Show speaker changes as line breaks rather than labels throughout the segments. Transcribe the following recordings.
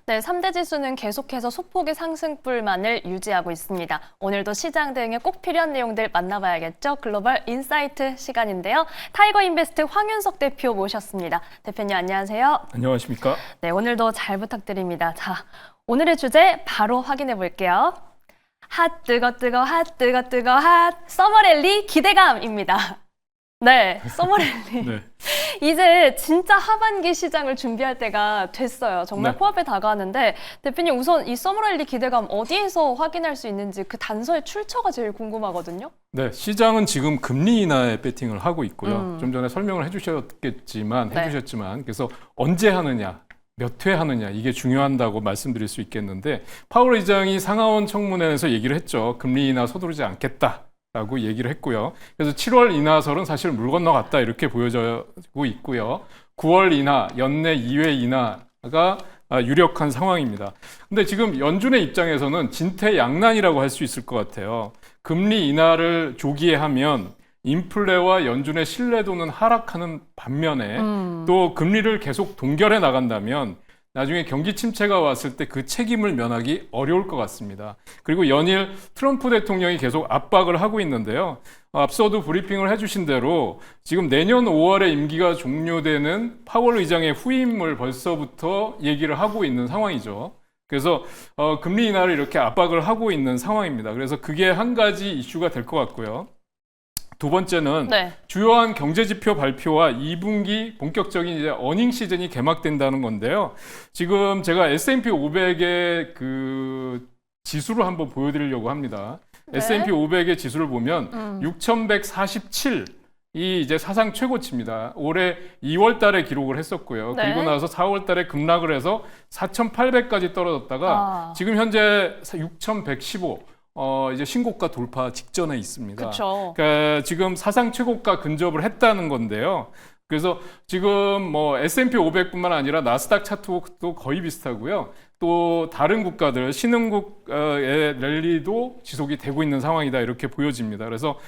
네, 3대 지수는 계속해서 소폭의 상승불만을 유지하고 있습니다. 오늘도 시장 대응에 꼭 필요한 내용들 만나봐야겠죠? 글로벌 인사이트 시간인데요. 타이거 인베스트 황윤석 대표 모셨습니다. 대표님 안녕하세요.
안녕하십니까?
네, 오늘도 잘 부탁드립니다. 자, 오늘의 주제 바로 확인해 볼게요. 핫 뜨거 핫 서머랠리 기대감입니다. 네, 서머랠리.
네.
이제 진짜 하반기 시장을 준비할 때가 됐어요. 정말
네.
코앞에 다가왔는데 대표님 우선 이 서머랠리 기대감 어디에서 확인할 수 있는지 그 단서의 출처가 제일 궁금하거든요.
네, 시장은 지금 금리 인하에 배팅을 하고 있고요. 좀 전에 설명을 해주셨지만 그래서 언제 하느냐, 몇 회 하느냐 이게 중요하다고 말씀드릴 수 있겠는데 파월 의장이 상하원 청문회에서 얘기를 했죠. 금리 인하 서두르지 않겠다라고 얘기를 했고요. 그래서 7월 인하설은 사실 물 건너갔다 이렇게 보여지고 있고요. 9월 인하, 연내 2회 인하가 유력한 상황입니다. 근데 지금 연준의 입장에서는 진퇴양난이라고 할 수 있을 것 같아요. 금리 인하를 조기에 하면 인플레와 연준의 신뢰도는 하락하는 반면에 또 금리를 계속 동결해 나간다면 나중에 경기 침체가 왔을 때 그 책임을 면하기 어려울 것 같습니다. 그리고 연일 트럼프 대통령이 계속 압박을 하고 있는데요. 앞서도 브리핑을 해주신 대로 지금 내년 5월에 임기가 종료되는 파월 의장의 후임을 벌써부터 얘기를 하고 있는 상황이죠. 그래서 금리 인하를 이렇게 압박을 하고 있는 상황입니다. 그래서 그게 한 가지 이슈가 될 것 같고요. 두 번째는 주요한 경제지표 발표와 2분기 본격적인 이제 어닝 시즌이 개막된다는 건데요. 지금 제가 S&P 500의 그 지수를 한번 보여드리려고 합니다. S&P 500의 지수를 보면 6,147 이 이제 사상 최고치입니다. 올해 2월 달에 기록을 했었고요. 그리고 나서 4월 달에 급락을 해서 4,800까지 떨어졌다가 지금 현재 6,115 이제 신고가 돌파 직전에 있습니다. 그러니까 지금 사상 최고가 근접을 했다는 건데요. 그래서 지금 뭐 S&P 500뿐만 아니라 나스닥 차트도 거의 비슷하고요. 또 다른 국가들 신흥국의 랠리도 지속이 되고 있는 상황이다 이렇게 보여집니다. 그래서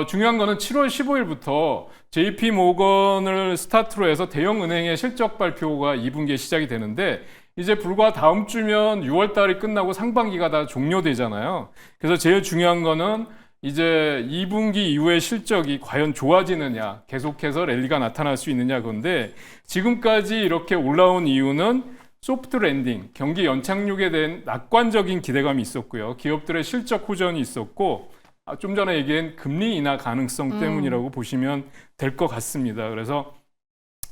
중요한 거는 7월 15일부터 JP 모건을 스타트로 해서 대형 은행의 실적 발표가 2분기에 시작이 되는데 이제 불과 다음 주면 6월 달이 끝나고 상반기가 다 종료되잖아요. 그래서 제일 중요한 거는 이제 2분기 이후의 실적이 과연 좋아지느냐, 계속해서 랠리가 나타날 수 있느냐 건데 지금까지 이렇게 올라온 이유는 소프트 랜딩, 경기 연착륙에 대한 낙관적인 기대감이 있었고요. 기업들의 실적 호전이 있었고 좀 전에 얘기한 금리 인하 가능성 때문이라고 보시면 될 것 같습니다. 그래서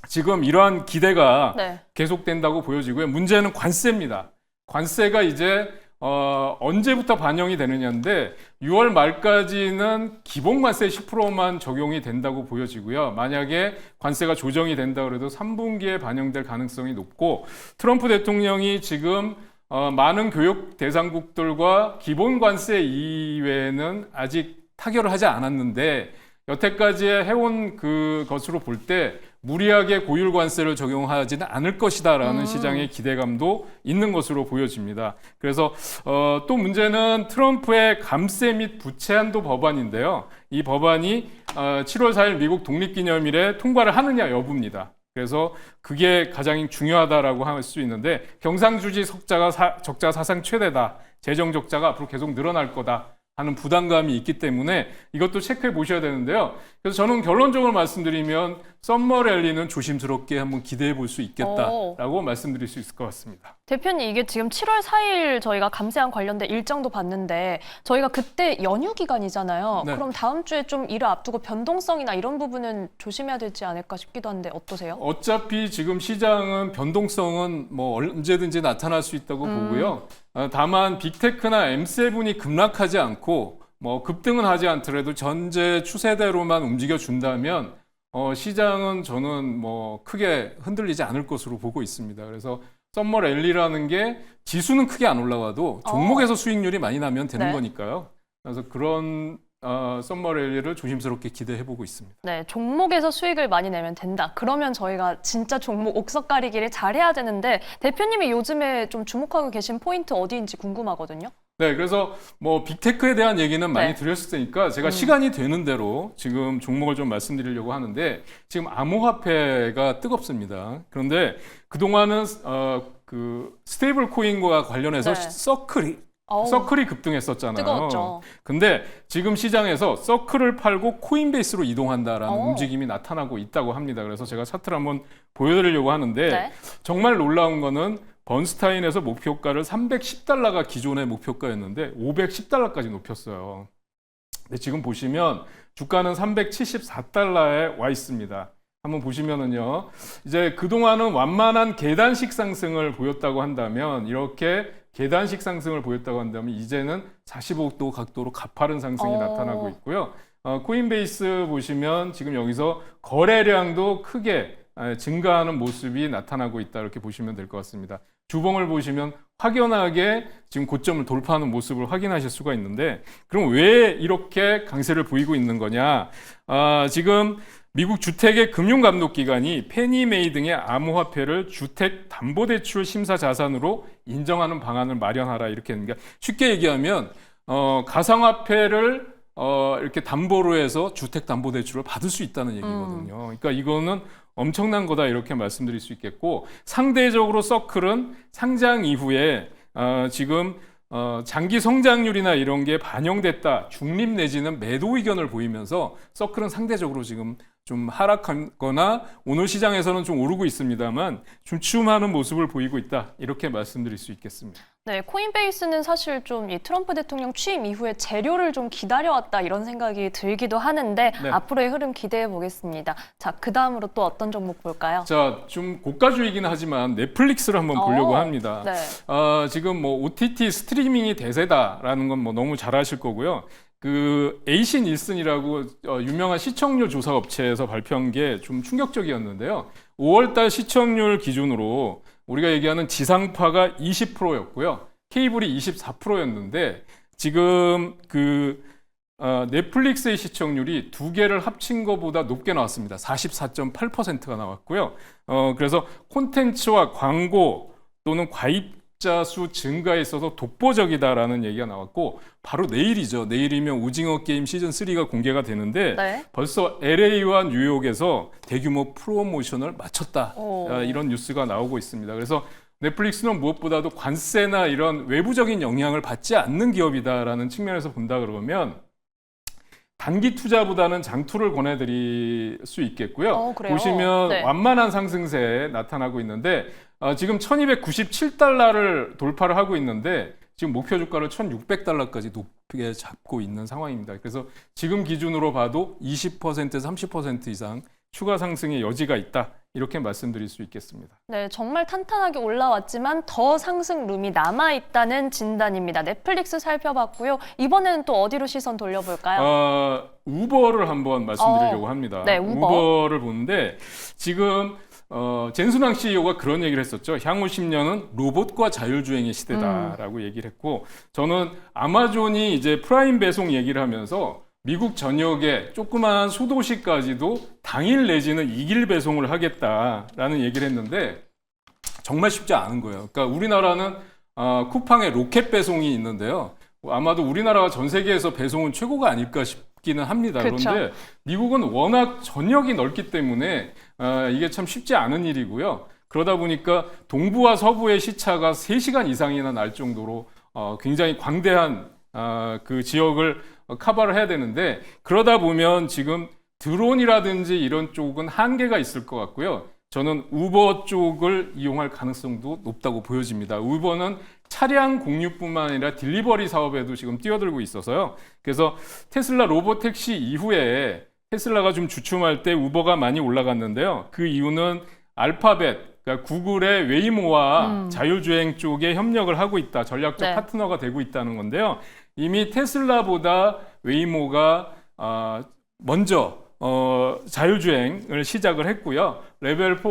지금 이러한 기대가 계속된다고 보여지고요. 문제는 관세입니다. 관세가 이제 언제부터 반영이 되느냐인데 6월 말까지는 기본 관세 10%만 적용이 된다고 보여지고요. 만약에 관세가 조정이 된다 그래도 3분기에 반영될 가능성이 높고 트럼프 대통령이 지금 많은 교역 대상국들과 기본 관세 이외에는 아직 타결을 하지 않았는데 여태까지 해온 그것으로 볼 때 무리하게 고율 관세를 적용하지는 않을 것이다라는 시장의 기대감도 있는 것으로 보여집니다. 그래서 또 문제는 트럼프의 감세 및 부채 한도 법안인데요. 이 법안이 7월 4일 미국 독립기념일에 통과를 하느냐 여부입니다. 그래서 그게 가장 중요하다라고 할 수 있는데 경상주지 적자 사상 최대다. 재정 적자가 앞으로 계속 늘어날 거다. 하는 부담감이 있기 때문에 이것도 체크해 보셔야 되는데요. 그래서 저는 결론적으로 말씀드리면 썸머 랠리는 조심스럽게 한번 기대해 볼 수 있겠다라고 말씀드릴 수 있을 것 같습니다.
대표님 이게 지금 7월 4일 저희가 감세안 관련된 일정도 봤는데 저희가 그때 연휴 기간이잖아요. 그럼 다음 주에 좀 이를 앞두고 변동성이나 이런 부분은 조심해야 되지 않을까 싶기도 한데 어떠세요?
어차피 지금 시장은 변동성은 뭐 언제든지 나타날 수 있다고 보고요. 다만 빅테크나 M7이 급락하지 않고 뭐 급등은 하지 않더라도 전제 추세대로만 움직여 준다면 시장은 저는 뭐 크게 흔들리지 않을 것으로 보고 있습니다. 그래서 썸머 랠리라는 게 지수는 크게 안 올라가도 종목에서 수익률이 많이 나면 되는 거니까요. 그래서 그런 썸머 랠리를 조심스럽게 기대해보고 있습니다.
네, 종목에서 수익을 많이 내면 된다. 그러면 저희가 진짜 종목 옥석 가리기를 잘해야 되는데 대표님이 요즘에 좀 주목하고 계신 포인트 어디인지 궁금하거든요.
네, 그래서 뭐 빅테크에 대한 얘기는 많이 드렸을 테니까 제가 시간이 되는 대로 지금 종목을 좀 말씀드리려고 하는데 지금 암호화폐가 뜨겁습니다. 그런데 그동안은 그 스테이블 코인과 관련해서
네. 어우,
서클이 급등했었잖아요.
뜨거웠죠.
근데 지금 시장에서 서클을 팔고 코인베이스로 이동한다라는
오.
움직임이 나타나고 있다고 합니다. 그래서 제가 차트를 한번 보여드리려고 하는데
네.
정말 놀라운 거는 번스타인에서 목표가를 310달러가 기존의 목표가였는데 510달러까지 높였어요. 근데 지금 보시면 주가는 374달러에 와 있습니다. 한번 보시면은요, 이제 그동안은 완만한 계단식 상승을 보였다고 한다면, 이렇게 계단식 상승을 보였다고 한다면, 이제는 45도 각도로 가파른 상승이
오.
나타나고 있고요. 코인베이스 보시면 지금 여기서 거래량도 크게 증가하는 모습이 나타나고 있다, 이렇게 보시면 될 것 같습니다. 주봉을 보시면 확연하게 지금 고점을 돌파하는 모습을 확인하실 수가 있는데, 그럼 왜 이렇게 강세를 보이고 있는 거냐? 지금 미국 주택의 금융감독기관이 페니메이 등의 암호화폐를 주택담보대출 심사자산으로 인정하는 방안을 마련하라, 이렇게 했는데, 쉽게 얘기하면 가상화폐를 이렇게 담보로 해서 주택담보대출을 받을 수 있다는 얘기거든요. 그러니까 이거는 엄청난 거다, 이렇게 말씀드릴 수 있겠고, 상대적으로 서클은 상장 이후에 지금 장기 성장률이나 이런 게 반영됐다, 중립 내지는 매도 의견을 보이면서 서클은 상대적으로 지금 좀 하락하거나 오늘 시장에서는 좀 오르고 있습니다만 주춤하는 모습을 보이고 있다, 이렇게 말씀드릴 수 있겠습니다.
네, 코인베이스는 사실 좀 이 트럼프 대통령 취임 이후에 재료를 좀 기다려왔다 이런 생각이 들기도 하는데
네.
앞으로의 흐름 기대해 보겠습니다. 자, 그 다음으로 또 어떤 종목 볼까요?
자, 좀 고가주이긴 하지만 넷플릭스를 한번 보려고 합니다.
네.
지금 뭐 OTT 스트리밍이 대세다라는 건 뭐 너무 잘 아실 거고요. 그 AC 닐슨이라고 유명한 시청률 조사 업체에서 발표한 게 좀 충격적이었는데요. 5월달 시청률 기준으로 우리가 얘기하는 지상파가 20%였고요. 케이블이 24%였는데 지금 넷플릭스의 시청률이 두 개를 합친 것보다 높게 나왔습니다. 44.8%가 나왔고요. 그래서 콘텐츠와 광고 또는 가입자 수 증가에 있어서 독보적이다라는 얘기가 나왔고, 바로 내일이죠. 내일이면 오징어 게임 시즌 3가 공개가 되는데
네.
벌써 LA와 뉴욕에서 대규모 프로모션을 마쳤다.
오.
이런 뉴스가 나오고 있습니다. 그래서 넷플릭스는 무엇보다도 관세나 이런 외부적인 영향을 받지 않는 기업이다라는 측면에서 본다 그러면 단기 투자보다는 장투를 권해드릴 수 있겠고요.
그래요?
보시면
네.
완만한 상승세에 나타나고 있는데 지금 1297달러를 돌파를 하고 있는데 지금 목표 주가를 1600달러까지 높게 잡고 있는 상황입니다. 그래서 지금 기준으로 봐도 20%에서 30% 이상 추가 상승의 여지가 있다, 이렇게 말씀드릴 수 있겠습니다.
네, 정말 탄탄하게 올라왔지만 더 상승 룸이 남아있다는 진단입니다. 넷플릭스 살펴봤고요. 이번에는 또 어디로 시선 돌려볼까요?
우버를 한번 말씀드리려고 합니다.
네, 우버.
우버를 보는데 지금 젠순왕 CEO가 그런 얘기를 했었죠. 향후 10년은 로봇과 자율주행의 시대다라고 얘기를 했고, 저는 아마존이 이제 프라임 배송 얘기를 하면서 미국 전역의 조그마한 소도시까지도 당일 내지는 2일 배송을 하겠다라는 얘기를 했는데 정말 쉽지 않은 거예요. 그러니까 우리나라는 쿠팡의 로켓 배송이 있는데요. 아마도 우리나라가 전 세계에서 배송은 최고가 아닐까 싶기는 합니다.
그쵸.
그런데 미국은 워낙 전역이 넓기 때문에 이게 참 쉽지 않은 일이고요. 그러다 보니까 동부와 서부의 시차가 3시간 이상이나 날 정도로 굉장히 광대한 그 지역을 커버를 해야 되는데, 그러다 보면 지금 드론이라든지 이런 쪽은 한계가 있을 것 같고요. 저는 우버 쪽을 이용할 가능성도 높다고 보여집니다. 우버는 차량 공유뿐만 아니라 딜리버리 사업에도 지금 뛰어들고 있어서요. 그래서 테슬라 로보택시 이후에 테슬라가 좀 주춤할 때 우버가 많이 올라갔는데요. 그 이유는 알파벳, 그러니까 구글의 웨이모와 자율주행 쪽에 협력을 하고 있다, 전략적
네.
파트너가 되고 있다는 건데요. 이미 테슬라보다 웨이모가 먼저 자율주행을 시작을 했고요. 레벨 4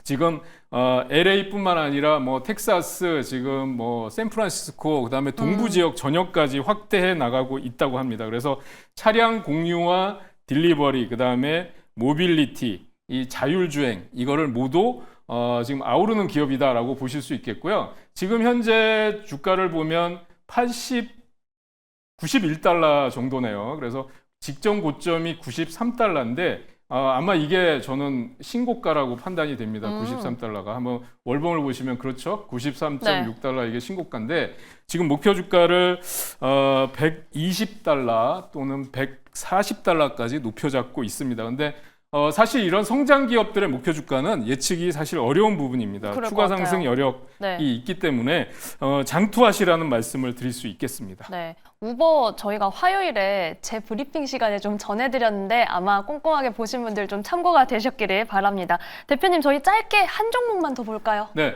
지금 LA뿐만 아니라 뭐 텍사스, 지금 뭐 샌프란시스코, 그다음에 동부 지역 전역까지 확대해 나가고 있다고 합니다. 그래서 차량 공유와 딜리버리, 그다음에 모빌리티, 이 자율주행, 이거를 모두 지금 아우르는 기업이다라고 보실 수 있겠고요. 지금 현재 주가를 보면 91달러 정도네요. 그래서 직전 고점이 93달러인데 아마 이게 저는 신고가라고 판단이 됩니다. 93달러가. 한번 월봉을 보시면 그렇죠. 93.6달러 이게 신고가인데 지금 목표 주가를 120달러 또는 140달러까지 높여 잡고 있습니다. 근데 사실 이런 성장 기업들의 목표 주가는 예측이 사실 어려운 부분입니다.
그럴
추가
것 같아요.
상승 여력이
네.
있기 때문에 장투하시라는 말씀을 드릴 수 있겠습니다.
네, 우버 저희가 화요일에 제 브리핑 시간에 좀 전해드렸는데 아마 꼼꼼하게 보신 분들 좀 참고가 되셨기를 바랍니다. 대표님, 저희 짧게 한 종목만 더 볼까요?
네,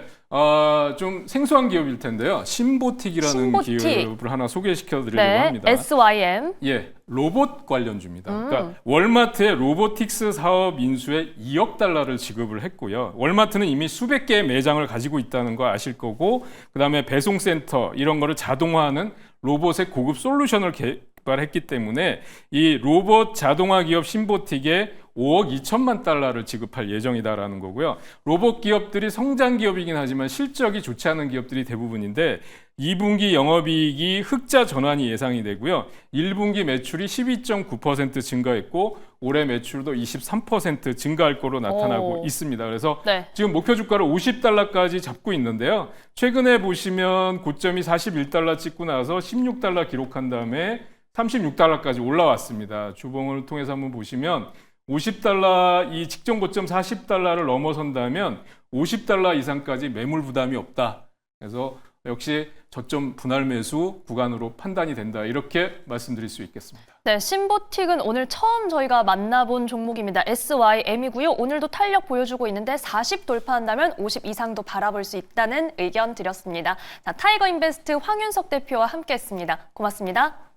좀 생소한 기업일 텐데요. 신보틱이라는
신보틱.
기업을 하나 소개시켜드리려고
네,
합니다.
SYM.
예, 로봇 관련주입니다. 그러니까 월마트의 로보틱스 사업 인수에 2억 달러를 지급을 했고요. 월마트는 이미 수백 개의 매장을 가지고 있다는 거 아실 거고, 그다음에 배송센터 이런 거를 자동화하는 로봇의 고급 솔루션을 개발했기 때문에 이 로봇 자동화 기업 신보틱에 5억 2천만 달러를 지급할 예정이다라는 거고요. 로봇 기업들이 성장 기업이긴 하지만 실적이 좋지 않은 기업들이 대부분인데 2분기 영업이익이 흑자 전환이 예상이 되고요. 1분기 매출이 12.9% 증가했고 올해 매출도 23% 증가할 거로 나타나고 있습니다. 그래서
네.
지금 목표 주가를 50달러까지 잡고 있는데요. 최근에 보시면 고점이 41달러 찍고 나서 16달러 기록한 다음에 36달러까지 올라왔습니다. 주봉을 통해서 한번 보시면 50달러 이 직전 고점 40달러를 넘어선다면 50달러 이상까지 매물 부담이 없다. 그래서 역시 저점 분할 매수 구간으로 판단이 된다. 이렇게 말씀드릴 수 있겠습니다.
네, 신보틱은 오늘 처음 저희가 만나본 종목입니다. SYM이고요. 오늘도 탄력 보여주고 있는데 40 돌파한다면 50 이상도 바라볼 수 있다는 의견 드렸습니다. 자, 타이거 인베스트 황윤석 대표와 함께했습니다. 고맙습니다.